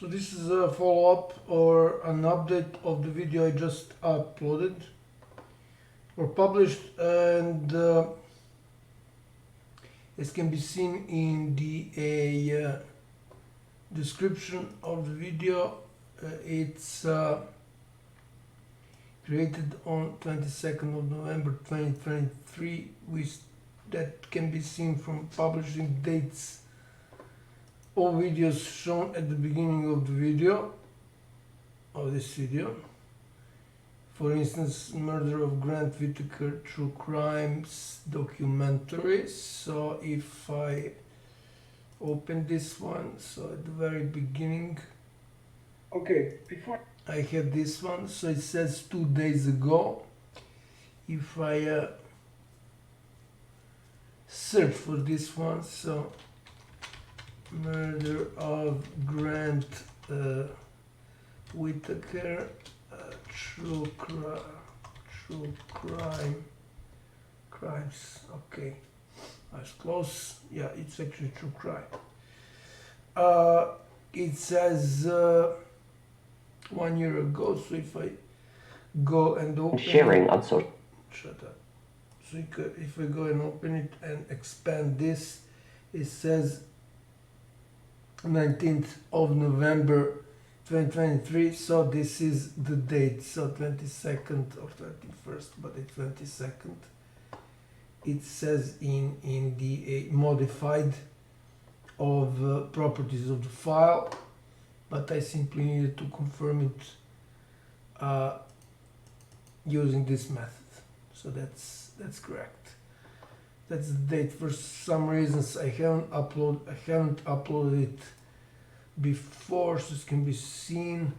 So this is a follow-up or an update of the video I just uploaded or published, and as can be seen in the description of the video, it's created on 22nd of November 2023, with that can be seen from publishing dates. All videos shown at the beginning of the video, of this video. For instance, Murder of Grant Whittaker True Crimes documentary. So if I open this one, so at the very beginning, okay, before I have this one, so it says 2 days ago. If I search for this one, so Murder of Grant Whittaker True Crimes. Okay, that's close. Yeah, it's actually true crime. It says 1 year ago. So if I go and open sharing it, on social. shut up. So if I go and open it and expand this, it says 19th of November 2023, so this is the date, so 22nd or 31st, but it's 22nd. It says in the modified of properties of the file, but I simply needed to confirm it using this method. So that's correct. That's the date. For some reasons I haven't uploaded it before, so it can be seen.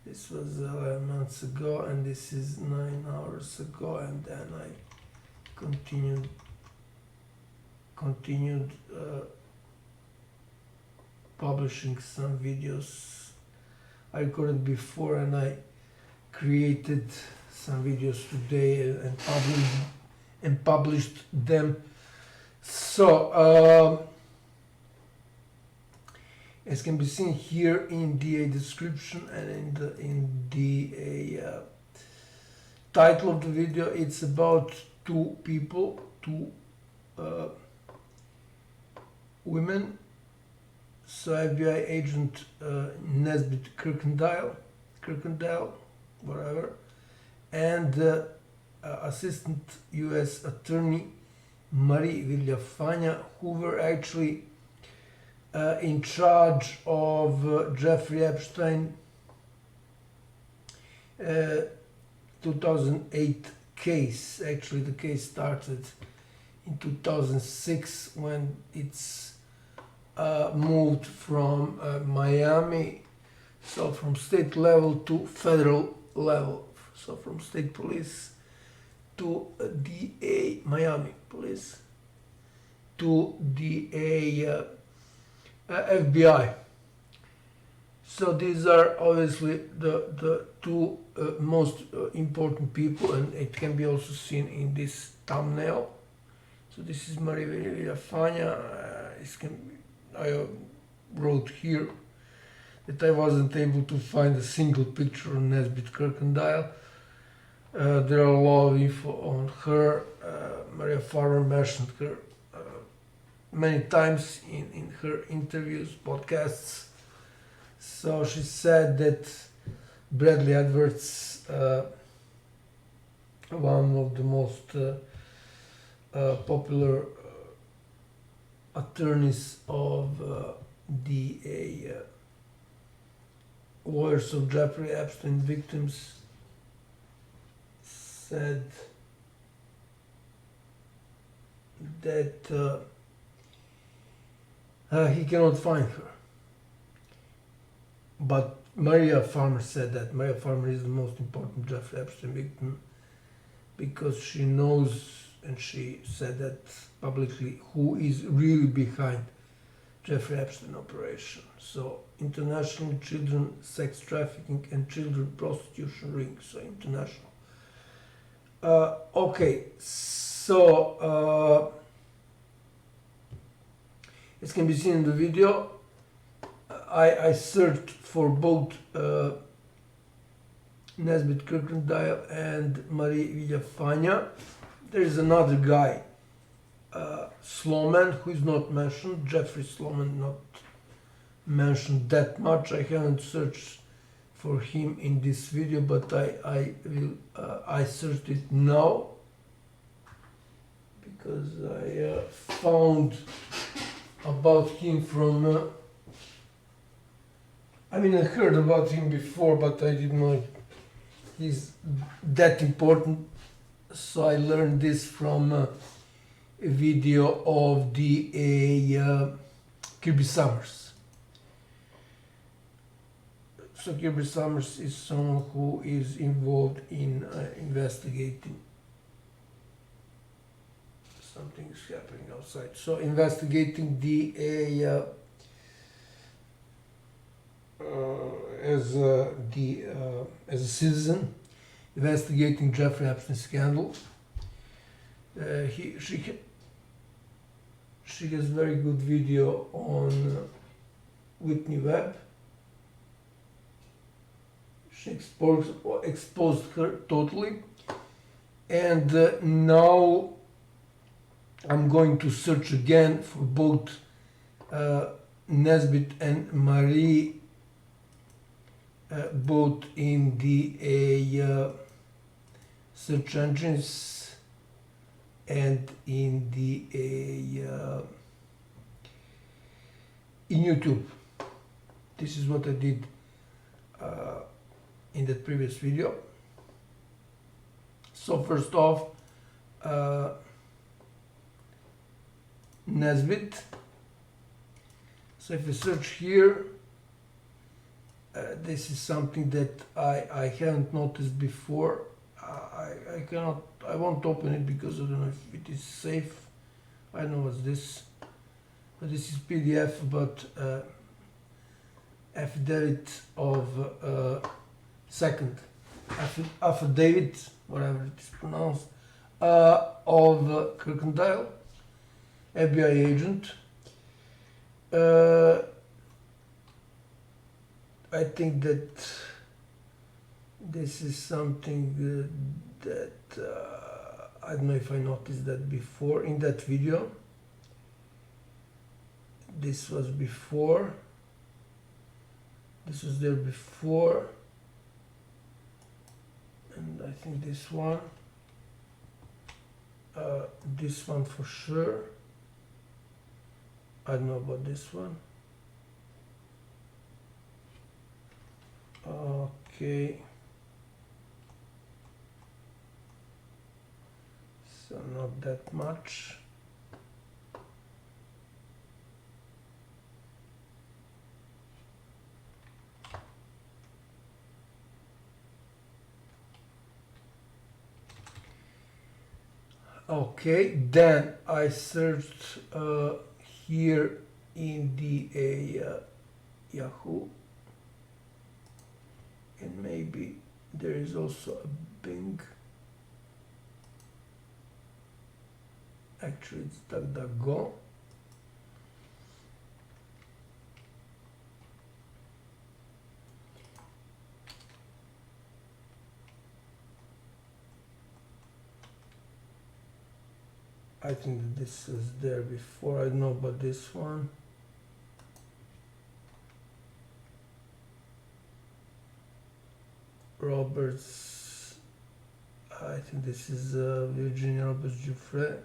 This was 11 months ago, and this is 9 hours ago, and then I continued publishing some videos I recorded before, and I created some videos today and published them. So as can be seen here in the description and in the title of the video, it's about two people, two women. So FBI agent Nesbitt Kuyrkendall, whatever, and assistant U.S. attorney Marie Villafaña, who were actually in charge of Jeffrey Epstein 2008 case. Actually, the case started in 2006 when it's moved from Miami, so from state level to federal level, so from state police to DA, Miami police, to DA FBI. So these are obviously the two most important people, and it can be also seen in this thumbnail. So this is Marie Villafaña. I wrote here that I wasn't able to find a single picture on Nesbitt Kuyrkendall. There are a lot of info on her. Maria Farmer mentioned her many times in her interviews, podcasts. So she said that Bradley Edwards, one of the most popular attorneys of the lawyers of Jeffrey Epstein victims, said that he cannot find her. But Maria Farmer said that Maria Farmer is the most important Jeffrey Epstein victim, because she knows, and she said that publicly, who is really behind Jeffrey Epstein operation. So international children sex trafficking and children prostitution ring, so international. Okay, so as can be seen in the video, I searched for both Nesbitt Kuyrkendall and Marie Villafaña. There is another guy, Sloman, who is not mentioned. Jeffrey Sloman not mentioned that much. I haven't searched for him in this video, but I searched it now because I found about him from. I mean, I heard about him before, but I didn't know he's that important. So I learned this from a video of the Kirby Summers. So Kirby Summers is someone who is involved in investigating something is happening outside. So investigating the as a citizen, investigating Jeffrey Epstein scandal. She has very good video on Whitney Webb. She exposed her totally, and now I'm going to search again for both Nesbitt and Marie, both in the search engines and in the in YouTube. This is what I did in that previous video. So first off, Nesbitt. So if you search here, this is something that I haven't noticed before. I won't open it because I don't know if it is safe. I don't know what's this, but this is PDF about affidavit of second affidavit, whatever it is pronounced, of Kuyrkendall, FBI agent. I think that this is something that I don't know if I noticed that before in that video. This was before. This was there before. And I think this one for sure. I don't know about this one. Okay. So not that much. Okay, then I searched here in the Yahoo, and maybe there is also a Bing. Actually, it's DuckDuckGo. I think that this is there before. I don't know about this one. Roberts. I think this is Virginia Roberts Giuffre.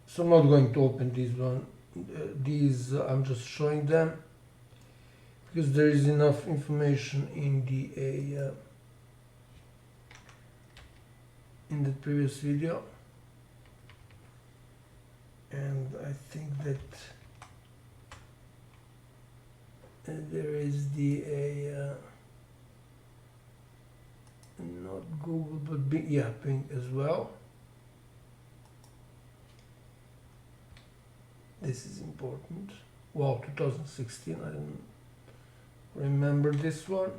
So I'm not going to open these one. These I'm just showing them because there is enough information in the in the previous video. And I think that there is the not Google but Bing, yeah, Bing as well. This is important. Wow, 2016. I don't remember this one.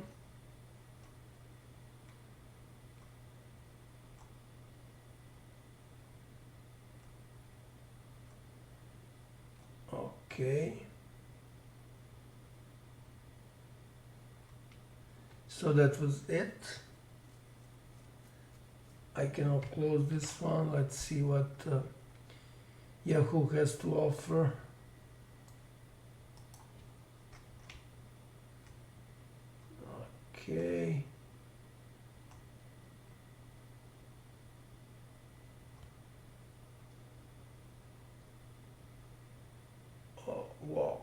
Okay. So that was it. I cannot close this one. Let's see what Yahoo has to offer. Okay. Oh, wow.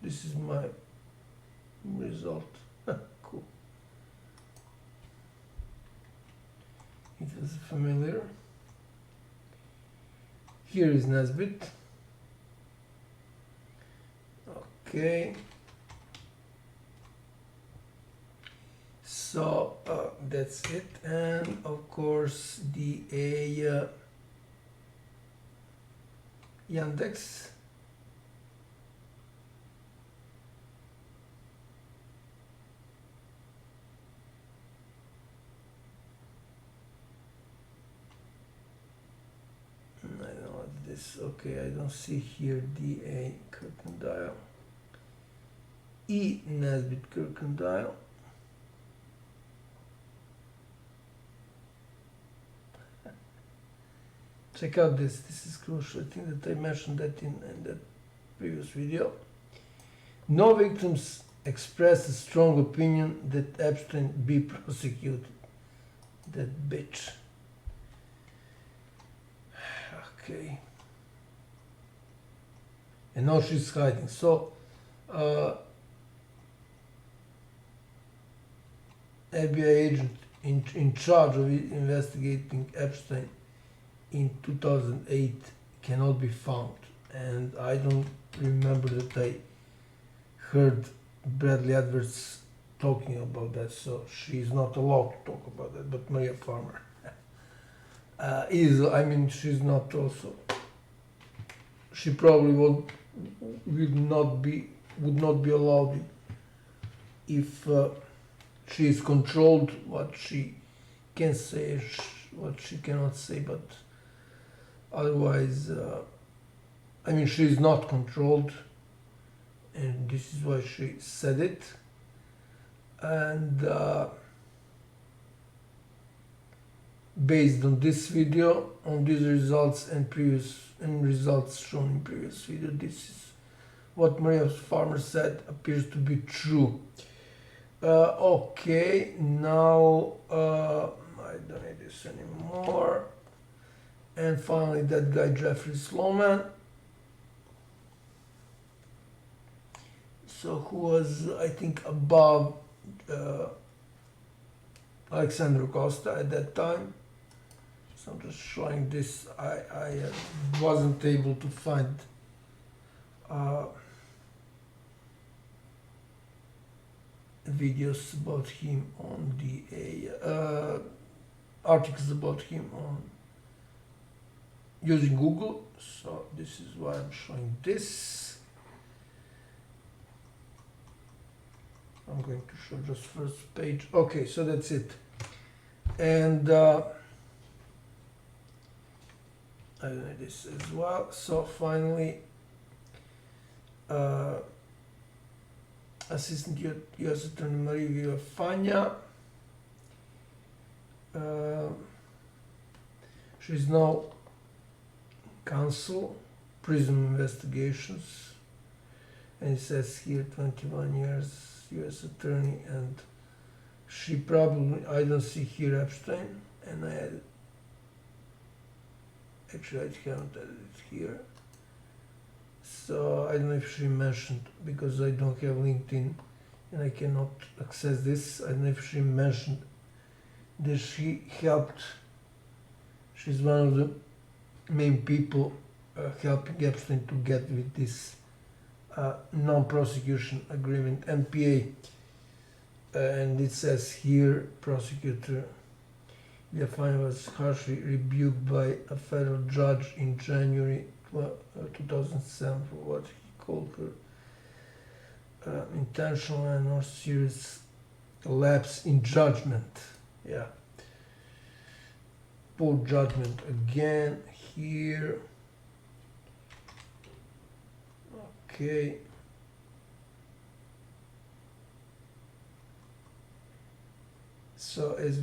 This is my result. Cool. It is familiar. Here is Nesbitt. Okay. So that's it, and of course the Yandex. I don't know what this. Okay, I don't see here DA Kuyrkendall. Nesbitt Kuyrkendall. Check out this. This is crucial. I think that I mentioned that in that previous video. No victims expressed a strong opinion that Epstein be prosecuted. That bitch. Okay. And now she's hiding. So, FBI agent in charge of investigating Epstein in 2008 cannot be found. And I don't remember that I heard Bradley Edwards talking about that, so she's not allowed to talk about that, but Maria Farmer is, I mean, she's not also, she probably would not be allowed if she is controlled what she can say, what she cannot say, but otherwise, I mean, she is not controlled, and this is why she said it. And based on this video, on these results and results shown in previous video, this is what Maria Farmer said appears to be true. Okay, now I don't need this anymore. And finally, that guy Jeffrey Sloman. So who was, I think, above Alexandra Costa at that time. So I'm just showing this. I wasn't able to find videos about him on the articles about him on using Google. So this is why I'm showing this. I'm going to show just first page. Okay, so that's it. And I do this as well. So finally, Assistant U.S. Attorney Maria Villafaña. She's now counsel, prison investigations, and it says here 21 years U.S. Attorney, and she probably, I don't see here Epstein, and I haven't added it here. So I don't know if she mentioned, because I don't have LinkedIn and I cannot access this. I don't know if she mentioned that she helped, she's one of the main people helping Epstein to get with this non-prosecution agreement, NPA. And it says here, prosecutor Villafaña was harshly rebuked by a federal judge in January 2007 for what he called her intentional and or serious lapse in judgment. Yeah. Poor judgment again here. Okay. So as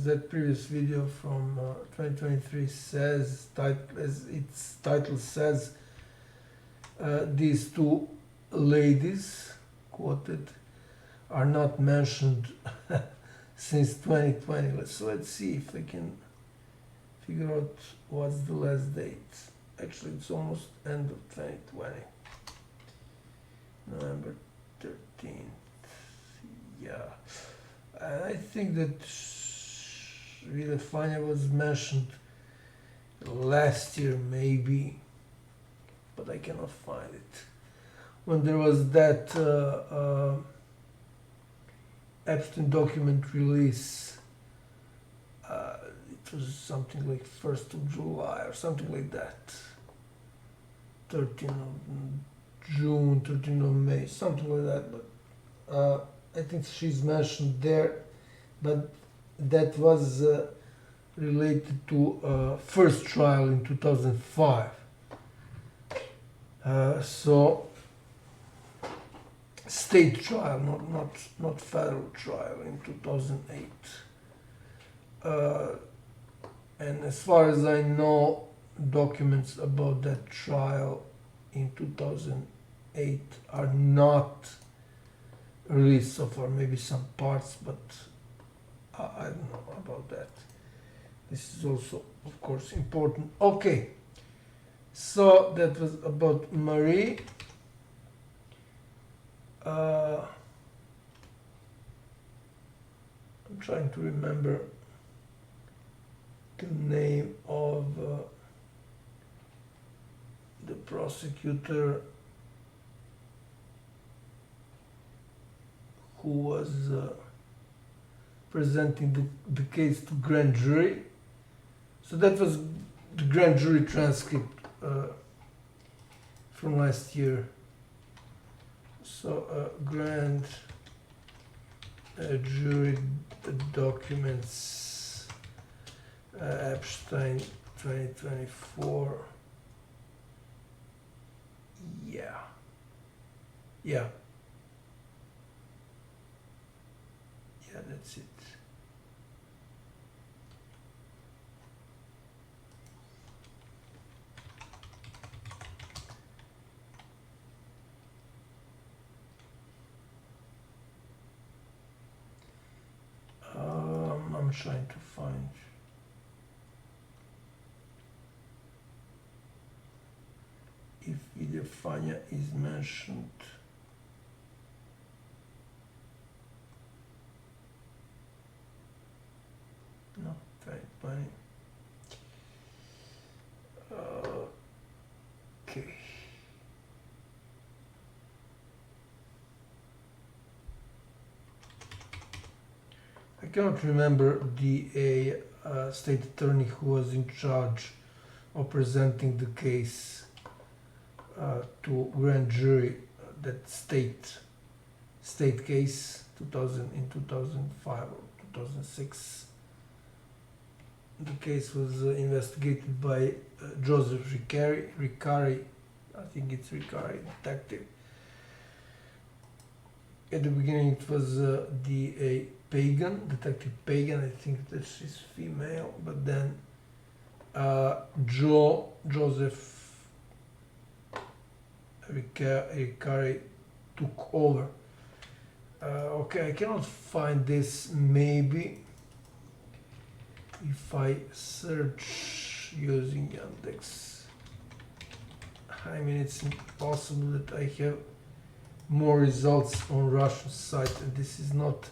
that previous video from 2023 says, as its title says, these two ladies quoted are not mentioned since 2020. So let's see if I can figure out what's the last date. Actually, it's almost end of 2020. November 13th. Yeah. I think that Villafaña was mentioned last year, maybe, but I cannot find it. When there was that Epstein document release, it was something like 1st of July or something like that. 13th of June, 13th of May, something like that. But I think she's mentioned there, but that was related to first trial in 2005. So state trial, not federal trial in 2008. And as far as I know, documents about that trial in 2008 are not released so far, maybe some parts, but I don't know about that. This is also, of course, important. Okay, so that was about Marie. I'm trying to remember the name of the prosecutor who was presenting the case to grand jury. So that was the grand jury transcript from last year. So grand jury documents, Epstein 2024. Yeah, that's it. I'm trying to find if Villafaña is mentioned. No, very funny. Okay. I cannot remember the state attorney who was in charge of presenting the case to grand jury, that state case 2005 or 2006. The case was investigated by Joseph Ricari, I think it's Ricari, detective. At the beginning it was DA Pagan, Detective Pagan, I think that she's female, but then Joseph Ricari took over. Okay, I cannot find this. Maybe if I search using Yandex, I mean, it's impossible that I have more results on Russian site, and this is not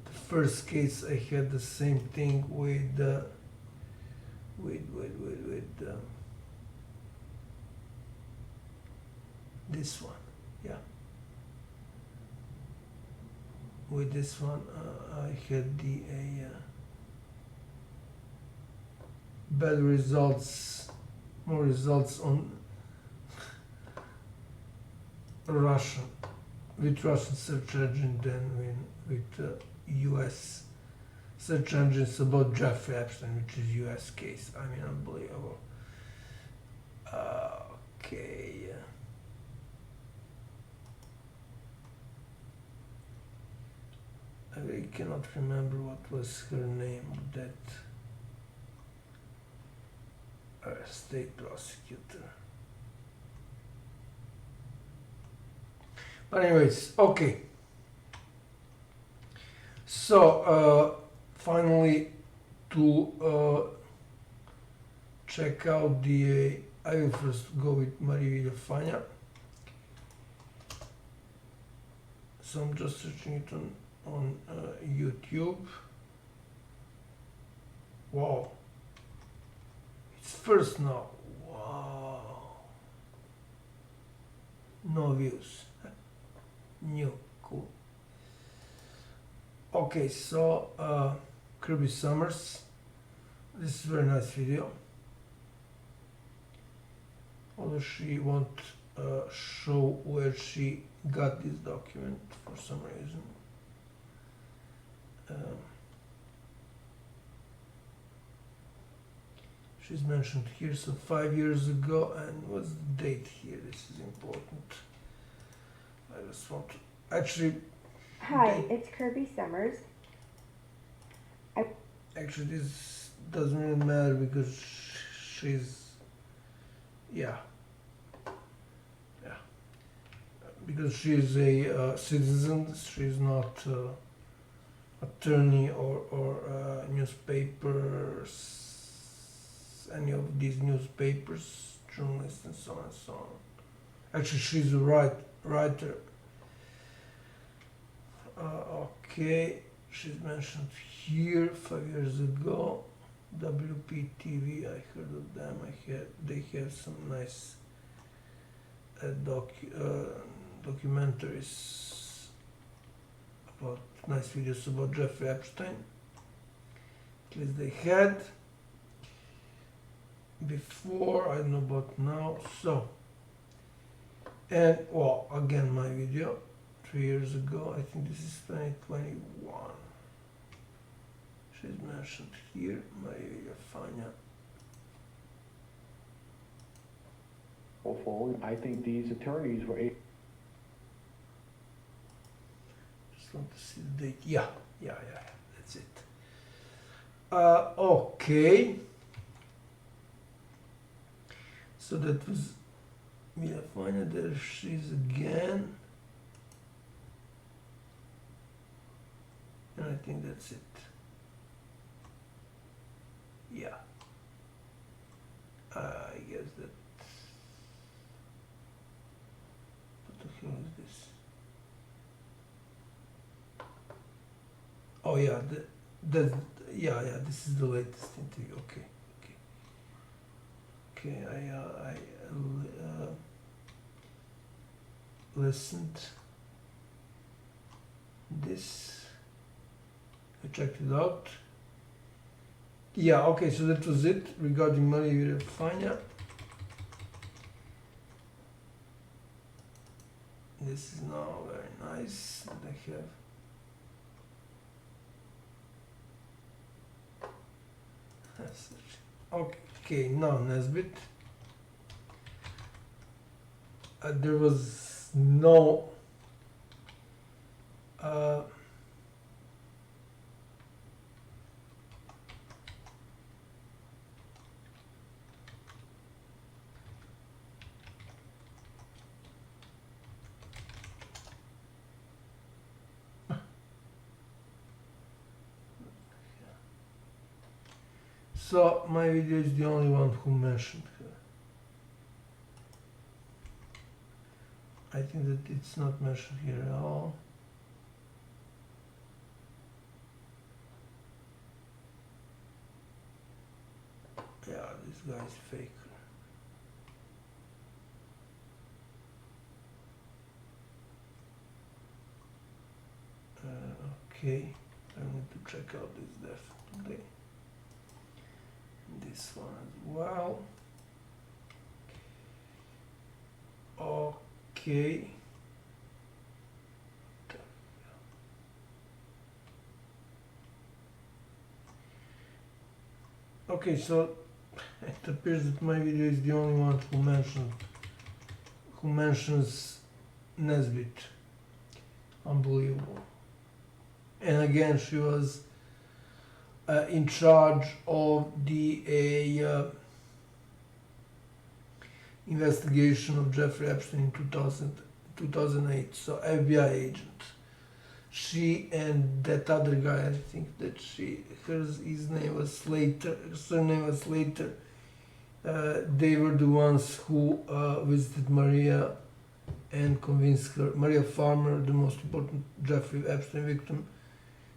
the first case. I had the same thing with this one. Yeah, with this one I had the bad results, more results on Russian, with Russian search engine than with US search engines about Jeffrey Epstein, which is US case. I mean, unbelievable. Okay. I really cannot remember what was her name, that state prosecutor. But anyways, okay. So finally, to check out the I will first go with Maria Villafaña. So I'm just searching it on YouTube. Wow, it's first now. Wow, no views. New, cool. Okay, so Kirby Summers. This is a very nice video. Although she won't show where she got this document for some reason. She's mentioned here, so 5 years ago, and what's the date here? This is important. I just want to actually. Hi, it's Kirby Summers. Actually, this doesn't really matter because she's, yeah, because she's a citizen. She's not attorney or newspapers, any of these newspapers, journalists, and so on and so on. Actually, she's a writer. Okay, she's mentioned here 5 years ago. WPTV, I heard of them. They have some nice documentaries about nice videos about Jeffrey Epstein. At least they had before. I don't know about now. So, and well, again my video 3 years ago. I think this is 2021. She's mentioned here, Villafaña. I think these attorneys were able. Just want to see the date. Yeah, that's it. Okay. So that was Villafaña. There she is again. And I think that's it. Yeah. I guess that. What the hell is this? Oh yeah, this is the latest interview. Okay. I listened this. I checked it out. Yeah, okay, so that was it regarding Maria Villafaña. This is now very nice that I have. Okay, now Nesbitt. There was no so my video is the only one who mentioned her. I think that it's not mentioned here at all. Yeah, this guy is fake. Okay, I need to check out this definitely. This one as well. Okay. Okay, so it appears that my video is the only one who mentions Nesbitt. Unbelievable. And again, she was in charge of the investigation of Jeffrey Epstein in 2008. So FBI agent. She and that other guy, I think that his name was Slater, her surname was Slater. They were the ones who visited Maria and convinced her, Maria Farmer, the most important Jeffrey Epstein victim.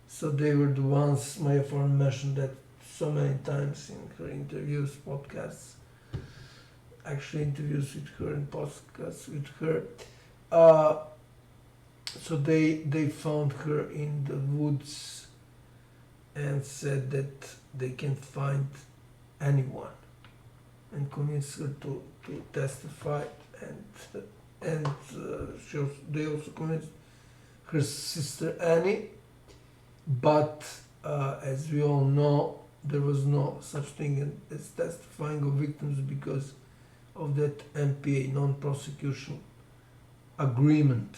So they were the ones, Maria Farmer mentioned that so many times in her interviews, podcasts, actually interviews with her and podcasts with her. So they found her in the woods and said that they can find anyone and convinced her to testify, and they also convinced her sister Annie, but as we all know, there was no such thing as testifying of victims because of that NPA, non-prosecution agreement,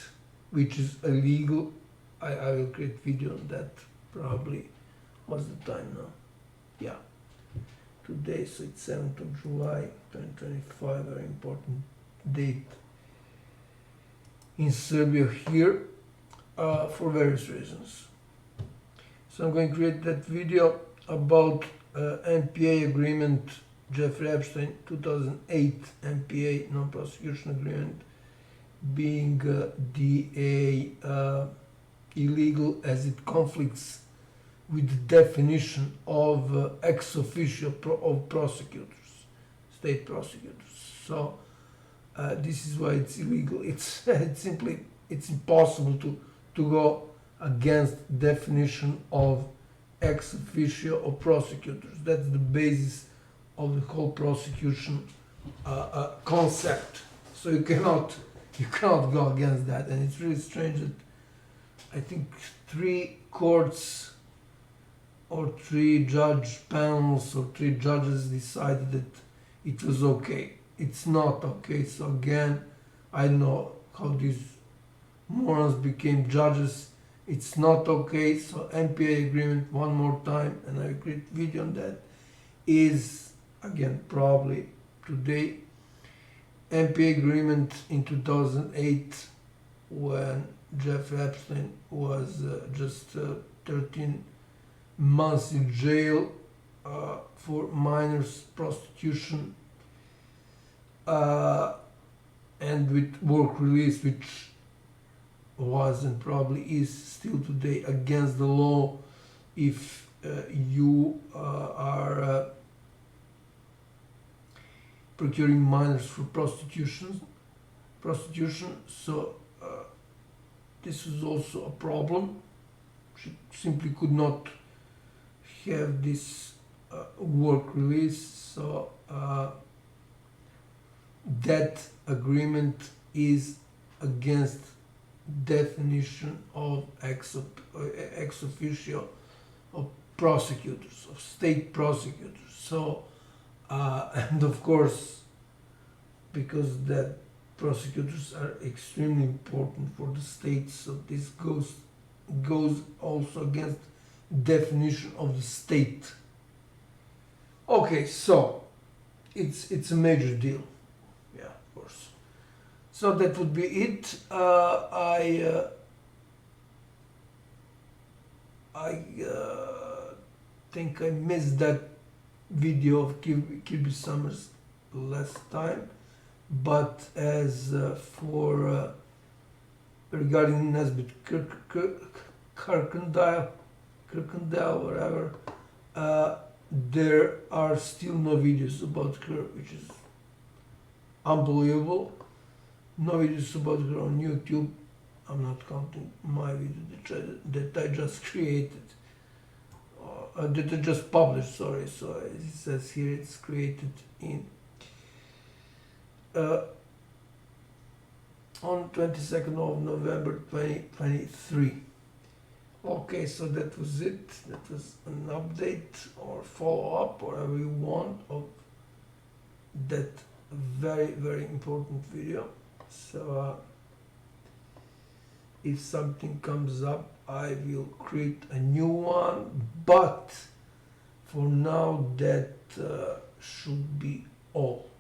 which is illegal. I will create video on that probably. What's the time now? Yeah. Today, so it's 7th of July 2025, very important date in Serbia here for various reasons. So I'm going to create that video about NPA agreement, Jeffrey Epstein 2008 NPA non-prosecution agreement being illegal as it conflicts with the definition of ex officio of prosecutors, state prosecutors. So this is why it's illegal. It's it's impossible to go against definition of ex officio of prosecutors. That's the basis of the whole prosecution concept. So you cannot go against that, and it's really strange that I think 3 courts or 3 judge panels or 3 judges decided that it was okay. It's not okay. So again, I don't know how these morons became judges. It's not okay. So NPA agreement one more time, and I will create video on that, is again probably today. NPA agreement in 2008 when Jeffrey Epstein was just 13 months in jail for minors prostitution and with work release, which was and probably is still today against the law if you are procuring minors for prostitution. So this is also a problem. She simply could not have this work release. So that agreement is against definition of ex officio of prosecutors, of state prosecutors. So and of course, because that prosecutors are extremely important for the state, so this goes also against definition of the state. Okay, so it's a major deal. Yeah, of course. So that would be it. I think I missed that video of Kirby Summers last time, but as for regarding Nesbitt Kuyrkendall, whatever, there are still no videos about her, which is unbelievable. No videos about her on YouTube. I'm not counting my video that I just created. That I just published, sorry. So it says here it's created in on 22nd of November 2023. Okay, so that was it. That was an update or follow-up, whatever you want, of that very, very important video. So if something comes up, I will create a new one, but for now that should be all.